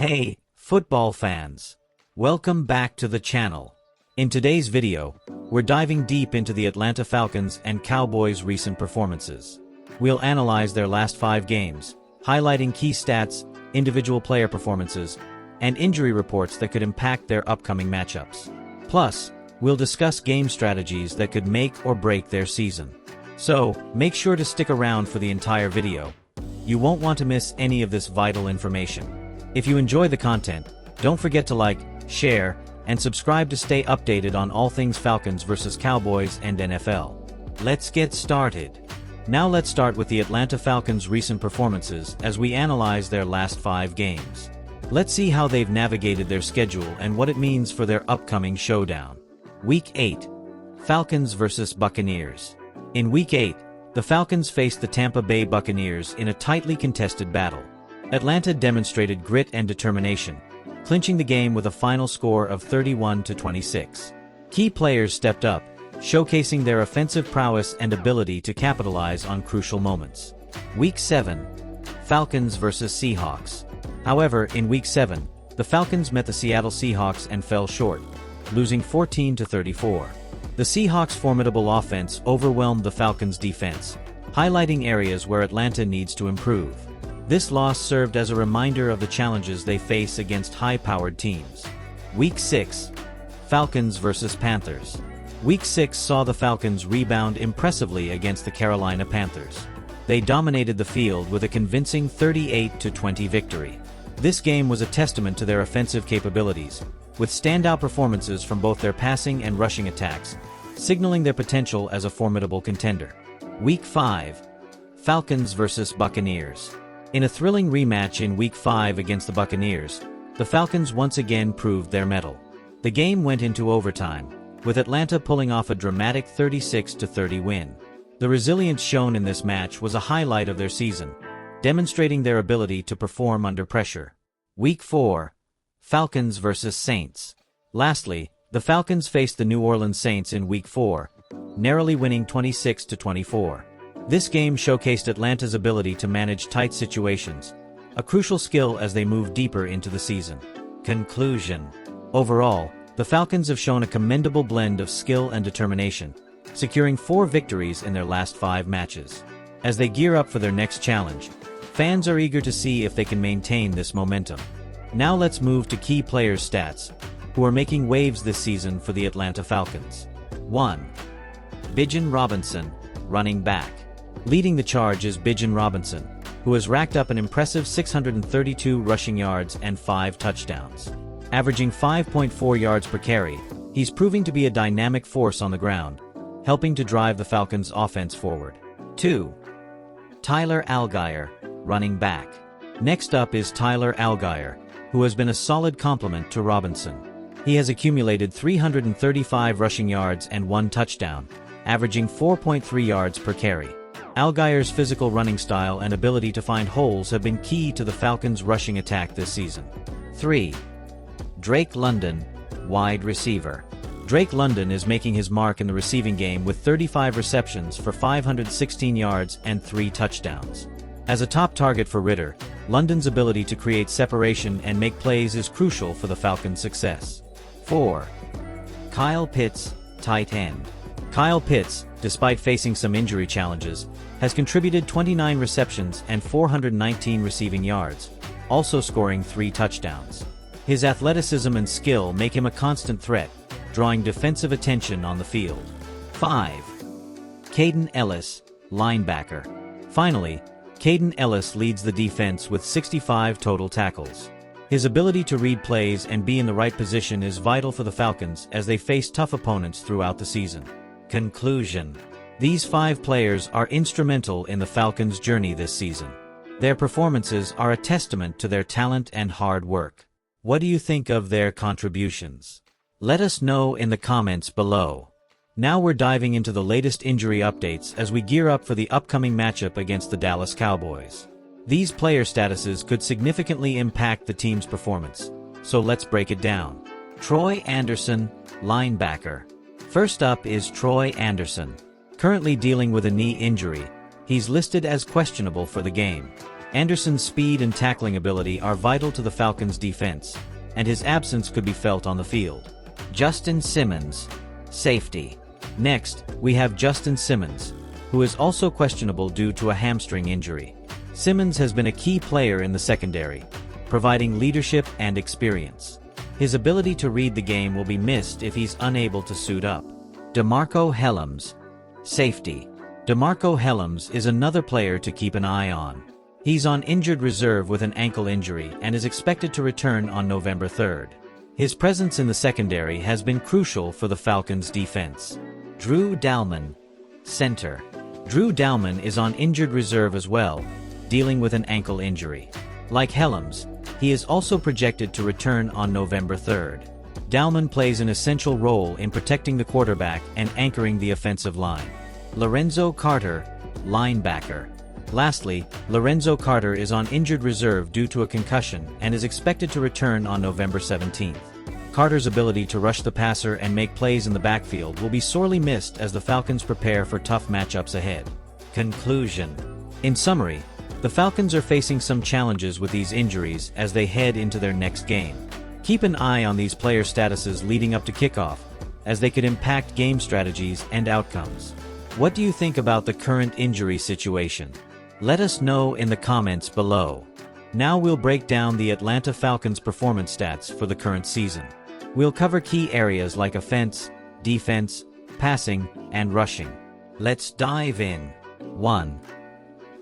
Hey, football fans! Welcome back to the channel. In today's video, we're diving deep into the Atlanta Falcons and Cowboys' recent performances. We'll analyze their last 5 games, highlighting key stats, individual player performances, and injury reports that could impact their upcoming matchups. Plus, we'll discuss game strategies that could make or break their season. So, make sure to stick around for the entire video. You won't want to miss any of this vital information. If you enjoy the content, don't forget to like, share, and subscribe to stay updated on all things Falcons vs. Cowboys and NFL. Let's get started. Now let's start with the Atlanta Falcons' recent performances as we analyze their last 5 games. Let's see how they've navigated their schedule and what it means for their upcoming showdown. Week 8. Falcons vs. Buccaneers. In Week 8, the Falcons faced the Tampa Bay Buccaneers in a tightly contested battle. Atlanta demonstrated grit and determination, clinching the game with a final score of 31-26. Key players stepped up, showcasing their offensive prowess and ability to capitalize on crucial moments. Week 7. Falcons vs. Seahawks. However, in Week 7, the Falcons met the Seattle Seahawks and fell short, losing 14-34. The Seahawks' formidable offense overwhelmed the Falcons' defense, highlighting areas where Atlanta needs to improve. This loss served as a reminder of the challenges they face against high-powered teams. Week 6. Falcons vs. Panthers. Week 6 saw the Falcons rebound impressively against the Carolina Panthers. They dominated the field with a convincing 38-20 victory. This game was a testament to their offensive capabilities, with standout performances from both their passing and rushing attacks, signaling their potential as a formidable contender. Week 5. Falcons vs. Buccaneers. In a thrilling rematch in Week 5 against the Buccaneers, the Falcons once again proved their mettle. The game went into overtime, with Atlanta pulling off a dramatic 36-30 win. The resilience shown in this match was a highlight of their season, demonstrating their ability to perform under pressure. Week 4. Falcons vs. Saints. Lastly, the Falcons faced the New Orleans Saints in Week 4, narrowly winning 26-24. This game showcased Atlanta's ability to manage tight situations, a crucial skill as they move deeper into the season. Conclusion. Overall, the Falcons have shown a commendable blend of skill and determination, securing 4 victories in their last 5 matches. As they gear up for their next challenge, fans are eager to see if they can maintain this momentum. Now let's move to key players' stats, who are making waves this season for the Atlanta Falcons. 1. Bijan Robinson, running back. Leading the charge is Bijan Robinson, who has racked up an impressive 632 rushing yards and 5 touchdowns. Averaging 5.4 yards per carry, he's proving to be a dynamic force on the ground, helping to drive the Falcons' offense forward. 2. Tyler Allgeier, running back. Next up is Tyler Allgeier, who has been a solid complement to Robinson. He has accumulated 335 rushing yards and 1 touchdown, averaging 4.3 yards per carry. Allgeier's physical running style and ability to find holes have been key to the Falcons' rushing attack this season. 3. Drake London, wide receiver. Drake London is making his mark in the receiving game with 35 receptions for 516 yards and 3 touchdowns. As a top target for Ritter, London's ability to create separation and make plays is crucial for the Falcons' success. 4. Kyle Pitts, tight end. Kyle Pitts, despite facing some injury challenges, has contributed 29 receptions and 419 receiving yards, also scoring 3 touchdowns. His athleticism and skill make him a constant threat, drawing defensive attention on the field. 5. Caden Ellis, linebacker. Finally, Caden Ellis leads the defense with 65 total tackles. His ability to read plays and be in the right position is vital for the Falcons as they face tough opponents throughout the season. Conclusion. These 5 players are instrumental in the Falcons' journey this season. Their performances are a testament to their talent and hard work. What do you think of their contributions? Let us know in the comments below. Now we're diving into the latest injury updates as we gear up for the upcoming matchup against the Dallas Cowboys. These player statuses could significantly impact the team's performance, so let's break it down. Troy Anderson, linebacker. First up is Troy Anderson. Currently dealing with a knee injury, he's listed as questionable for the game. Anderson's speed and tackling ability are vital to the Falcons' defense, and his absence could be felt on the field. Justin Simmons, safety. Next, we have Justin Simmons, who is also questionable due to a hamstring injury. Simmons has been a key player in the secondary, providing leadership and experience. His ability to read the game will be missed if he's unable to suit up. DeMarco Hellams, safety. DeMarco Hellams is another player to keep an eye on. He's on injured reserve with an ankle injury and is expected to return on November 3rd. His presence in the secondary has been crucial for the Falcons' defense. Drew Dalman, center. Drew Dalman is on injured reserve as well, dealing with an ankle injury. Like Hellams, he is also projected to return on November 3rd. Dalman plays an essential role in protecting the quarterback and anchoring the offensive line. Lorenzo Carter, linebacker. Lastly, Lorenzo Carter is on injured reserve due to a concussion and is expected to return on November 17th. Carter's ability to rush the passer and make plays in the backfield will be sorely missed as the Falcons prepare for tough matchups ahead. Conclusion. In summary, the Falcons are facing some challenges with these injuries as they head into their next game. Keep an eye on these player statuses leading up to kickoff, as they could impact game strategies and outcomes. What do you think about the current injury situation? Let us know in the comments below. Now we'll break down the Atlanta Falcons' performance stats for the current season. We'll cover key areas like offense, defense, passing, and rushing. Let's dive in. 1.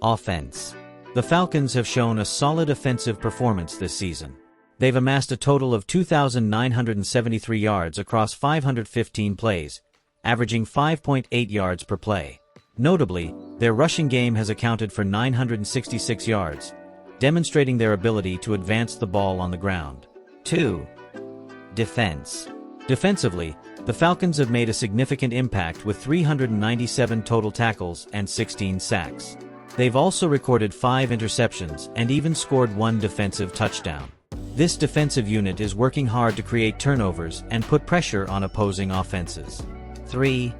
Offense. The Falcons have shown a solid offensive performance this season. They've amassed a total of 2,973 yards across 515 plays, averaging 5.8 yards per play. Notably, their rushing game has accounted for 966 yards, demonstrating their ability to advance the ball on the ground. 2. Defense. Defensively, the Falcons have made a significant impact with 397 total tackles and 16 sacks. They've also recorded 5 interceptions and even scored 1 defensive touchdown. This defensive unit is working hard to create turnovers and put pressure on opposing offenses. 3.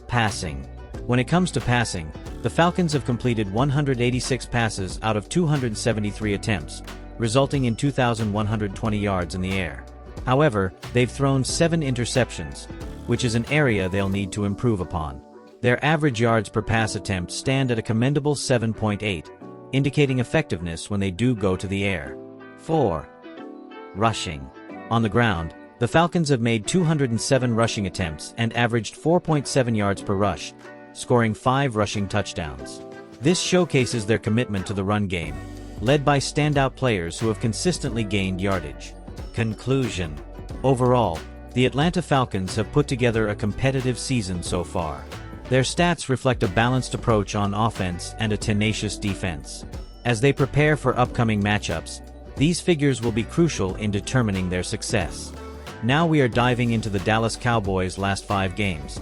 Passing. When it comes to passing, the Falcons have completed 186 passes out of 273 attempts, resulting in 2,120 yards in the air. However, they've thrown 7 interceptions, which is an area they'll need to improve upon. Their average yards per pass attempt stand at a commendable 7.8, indicating effectiveness when they do go to the air. 4. Rushing. On the ground, the Falcons have made 207 rushing attempts and averaged 4.7 yards per rush, scoring 5 rushing touchdowns. This showcases their commitment to the run game, led by standout players who have consistently gained yardage. Conclusion. Overall, the Atlanta Falcons have put together a competitive season so far. Their stats reflect a balanced approach on offense and a tenacious defense. As they prepare for upcoming matchups, these figures will be crucial in determining their success. Now we are diving into the Dallas Cowboys' last 5 games,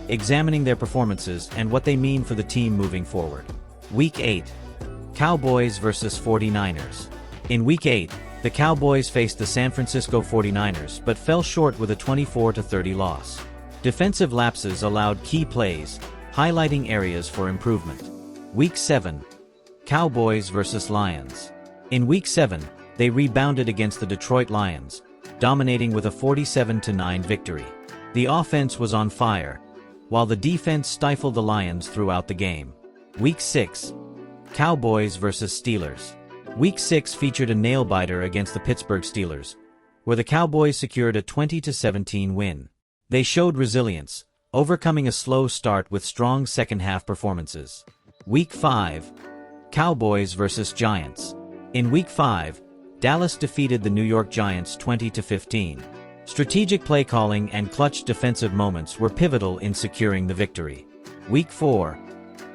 examining their performances and what they mean for the team moving forward. Week 8. Cowboys vs 49ers. In Week 8, the Cowboys faced the San Francisco 49ers but fell short with a 24-30 loss. Defensive lapses allowed key plays, highlighting areas for improvement. Week 7. Cowboys vs Lions. In Week 7, they rebounded against the Detroit Lions, dominating with a 47-9 victory. The offense was on fire, while the defense stifled the Lions throughout the game. Week 6. Cowboys vs Steelers. Week 6 featured a nail-biter against the Pittsburgh Steelers, where the Cowboys secured a 20-17 win. They showed resilience, overcoming a slow start with strong second-half performances. Week 5. Cowboys vs Giants. In Week 5, Dallas defeated the New York Giants 20-15. Strategic play calling and clutch defensive moments were pivotal in securing the victory. Week 4.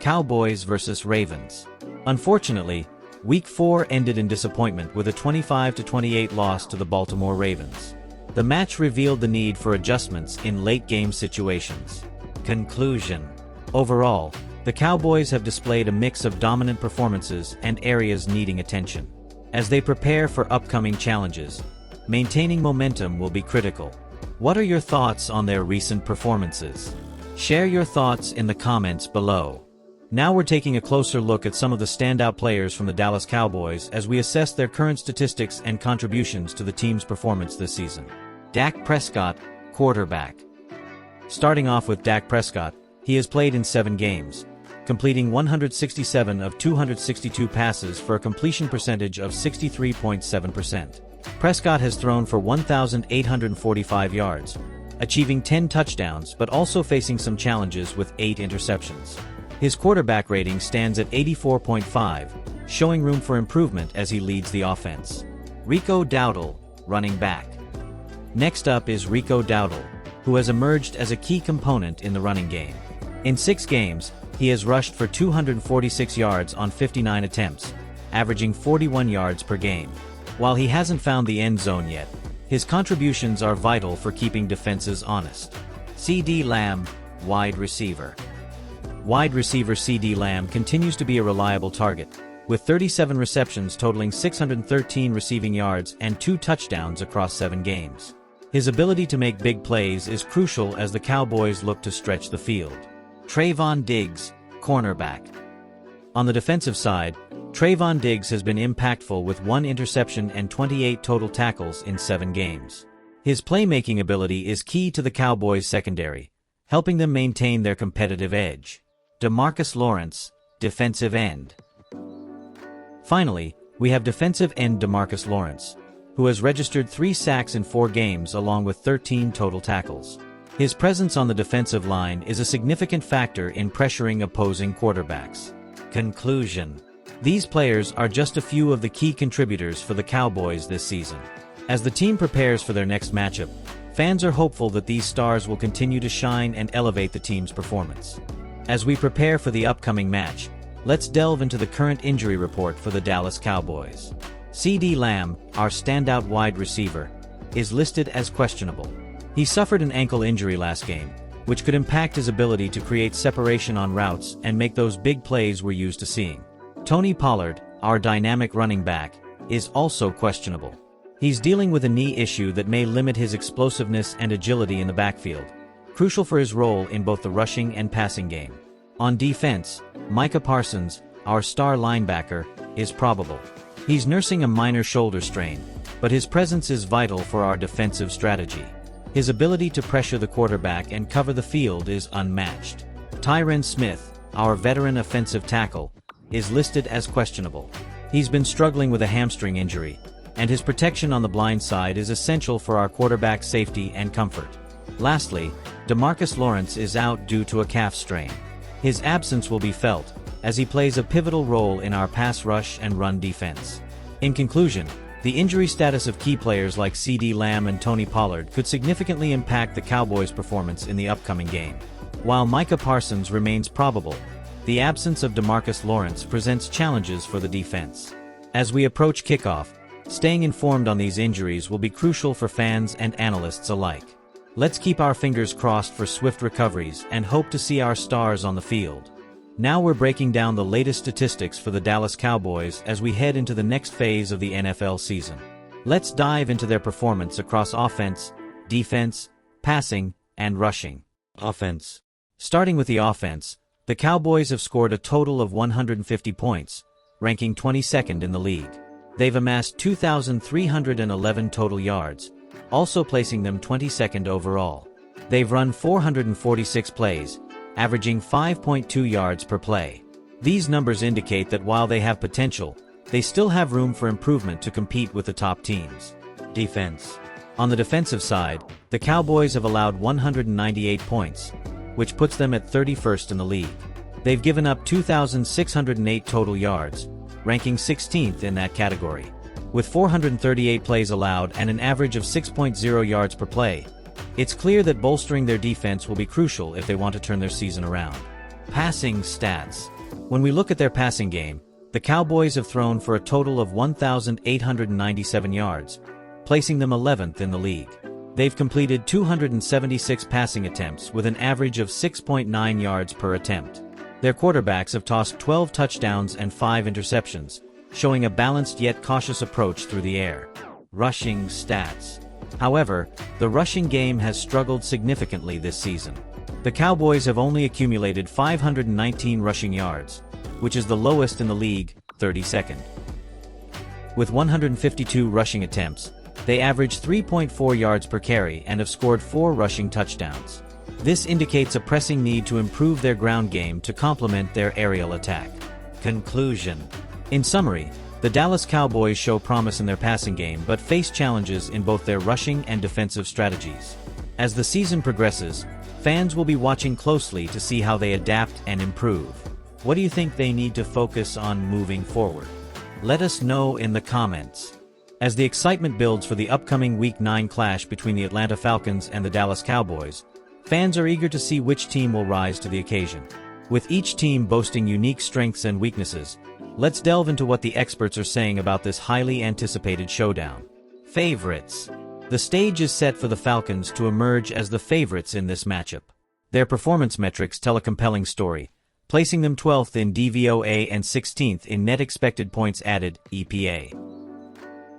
Cowboys vs Ravens. Unfortunately, Week 4 ended in disappointment with a 25-28 loss to the Baltimore Ravens. The match revealed the need for adjustments in late-game situations. Conclusion. Overall, the Cowboys have displayed a mix of dominant performances and areas needing attention. As they prepare for upcoming challenges, maintaining momentum will be critical. What are your thoughts on their recent performances? Share your thoughts in the comments below. Now we're taking a closer look at some of the standout players from the Dallas Cowboys as we assess their current statistics and contributions to the team's performance this season. Dak Prescott, quarterback. Starting off with Dak Prescott, he has played in 7 games, completing 167 of 262 passes for a completion percentage of 63.7%. Prescott has thrown for 1,845 yards, achieving 10 touchdowns but also facing some challenges with 8 interceptions. His quarterback rating stands at 84.5, showing room for improvement as he leads the offense. Rico Dowdle, running back. Next up is Rico Dowdle, who has emerged as a key component in the running game. In 6 games, he has rushed for 246 yards on 59 attempts, averaging 41 yards per game. While he hasn't found the end zone yet, his contributions are vital for keeping defenses honest. CeeDee Lamb, wide receiver. Wide receiver CeeDee Lamb continues to be a reliable target, with 37 receptions totaling 613 receiving yards and 2 touchdowns across 7 games. His ability to make big plays is crucial as the Cowboys look to stretch the field. Trayvon Diggs, cornerback. On the defensive side, Trayvon Diggs has been impactful with 1 interception and 28 total tackles in 7 games. His playmaking ability is key to the Cowboys' secondary, helping them maintain their competitive edge. DeMarcus Lawrence, defensive end. Finally, we have defensive end DeMarcus Lawrence, who has registered 3 sacks in 4 games along with 13 total tackles. His presence on the defensive line is a significant factor in pressuring opposing quarterbacks. Conclusion. These players are just a few of the key contributors for the Cowboys this season. As the team prepares for their next matchup, fans are hopeful that these stars will continue to shine and elevate the team's performance. As we prepare for the upcoming match, let's delve into the current injury report for the Dallas Cowboys. CeeDee Lamb, our standout wide receiver, is listed as questionable. He suffered an ankle injury last game, which could impact his ability to create separation on routes and make those big plays we're used to seeing. Tony Pollard, our dynamic running back, is also questionable. He's dealing with a knee issue that may limit his explosiveness and agility in the backfield, crucial for his role in both the rushing and passing game. On defense, Micah Parsons, our star linebacker, is probable. He's nursing a minor shoulder strain, but his presence is vital for our defensive strategy. His ability to pressure the quarterback and cover the field is unmatched. Tyron Smith, our veteran offensive tackle, is listed as questionable. He's been struggling with a hamstring injury, and his protection on the blind side is essential for our quarterback's safety and comfort. Lastly, DeMarcus Lawrence is out due to a calf strain. His absence will be felt, as he plays a pivotal role in our pass rush and run defense. In conclusion, the injury status of key players like CeeDee Lamb and Tony Pollard could significantly impact the Cowboys' performance in the upcoming game. While Micah Parsons remains probable, the absence of DeMarcus Lawrence presents challenges for the defense. As we approach kickoff, staying informed on these injuries will be crucial for fans and analysts alike. Let's keep our fingers crossed for swift recoveries and hope to see our stars on the field. Now we're breaking down the latest statistics for the Dallas Cowboys as we head into the next phase of the NFL season. Let's dive into their performance across offense, defense, passing, and rushing. Offense. Starting with the offense, the Cowboys have scored a total of 150 points, ranking 22nd in the league. They've amassed 2,311 total yards, also placing them 22nd overall. They've run 446 plays, averaging 5.2 yards per play. These numbers indicate that while they have potential, they still have room for improvement to compete with the top teams. Defense. On the defensive side, the Cowboys have allowed 198 points, which puts them at 31st in the league. They've given up 2,608 total yards, ranking 16th in that category. With 438 plays allowed and an average of 6.0 yards per play, it's clear that bolstering their defense will be crucial if they want to turn their season around. Passing stats. When we look at their passing game, the Cowboys have thrown for a total of 1,897 yards, placing them 11th in the league. They've completed 276 passing attempts with an average of 6.9 yards per attempt. Their quarterbacks have tossed 12 touchdowns and 5 interceptions, showing a balanced yet cautious approach through the air. Rushing stats. However, the rushing game has struggled significantly this season. The Cowboys have only accumulated 519 rushing yards, which is the lowest in the league, 32nd. With 152 rushing attempts, they average 3.4 yards per carry and have scored 4 rushing touchdowns. This indicates a pressing need to improve their ground game to complement their aerial attack. Conclusion. In summary, the Dallas Cowboys show promise in their passing game but face challenges in both their rushing and defensive strategies. As the season progresses, fans will be watching closely to see how they adapt and improve. What do you think they need to focus on moving forward? Let us know in the comments. As the excitement builds for the upcoming Week 9 clash between the Atlanta Falcons and the Dallas Cowboys, fans are eager to see which team will rise to the occasion. With each team boasting unique strengths and weaknesses, let's delve into what the experts are saying about this highly anticipated showdown. Favorites. The stage is set for the Falcons to emerge as the favorites in this matchup. Their performance metrics tell a compelling story, placing them 12th in DVOA and 16th in net expected points added, EPA.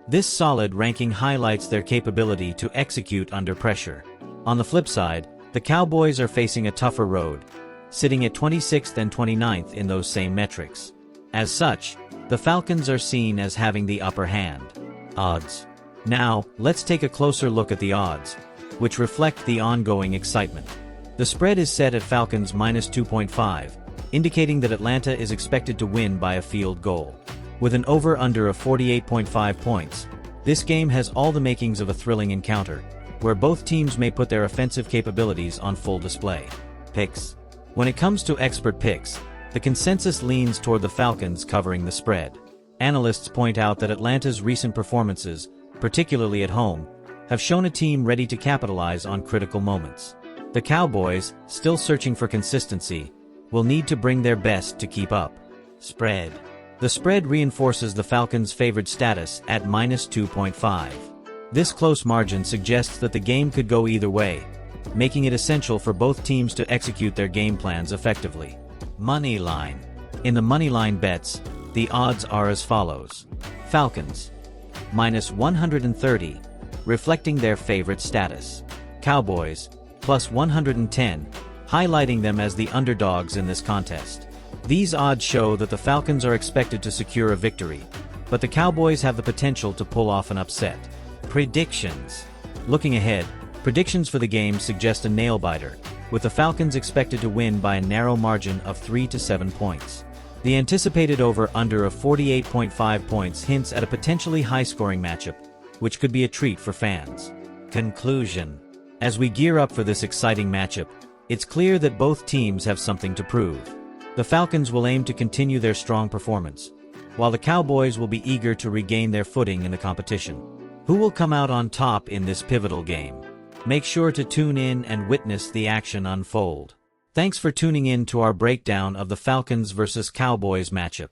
This solid ranking highlights their capability to execute under pressure. On the flip side, the Cowboys are facing a tougher road, sitting at 26th and 29th in those same metrics. As such, the Falcons are seen as having the upper hand. Odds. Now, let's take a closer look at the odds, which reflect the ongoing excitement. The spread is set at Falcons -2.5, indicating that Atlanta is expected to win by a field goal. With an over-under of 48.5 points, this game has all the makings of a thrilling encounter, where both teams may put their offensive capabilities on full display. Picks. When it comes to expert picks, the consensus leans toward the Falcons covering the spread. Analysts point out that Atlanta's recent performances, particularly at home, have shown a team ready to capitalize on critical moments. The Cowboys, still searching for consistency, will need to bring their best to keep up. Spread. The spread reinforces the Falcons' favored status at -2.5. This close margin suggests that the game could go either way, making it essential for both teams to execute their game plans effectively. Money line. In the money line bets, the odds are as follows. Falcons, -130, reflecting their favorite status. Cowboys, +110, highlighting them as the underdogs in this contest. These odds show that the Falcons are expected to secure a victory, but the Cowboys have the potential to pull off an upset. Predictions. Looking ahead, predictions for the game suggest a nail-biter, with the Falcons expected to win by a narrow margin of 3 to 7 points. The anticipated over-under of 48.5 points hints at a potentially high-scoring matchup, which could be a treat for fans. Conclusion. As we gear up for this exciting matchup, it's clear that both teams have something to prove. The Falcons will aim to continue their strong performance, while the Cowboys will be eager to regain their footing in the competition. Who will come out on top in this pivotal game? Make sure to tune in and witness the action unfold. Thanks for tuning in to our breakdown of the Falcons vs. Cowboys matchup.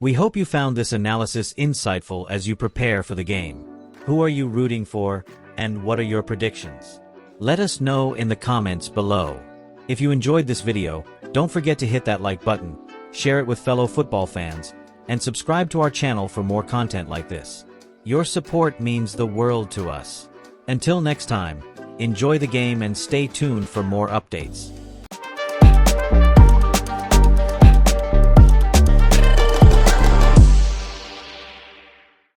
We hope you found this analysis insightful as you prepare for the game. Who are you rooting for, and what are your predictions? Let us know in the comments below. If you enjoyed this video, don't forget to hit that like button, share it with fellow football fans, and subscribe to our channel for more content like this. Your support means the world to us. Until next time, enjoy the game and stay tuned for more updates.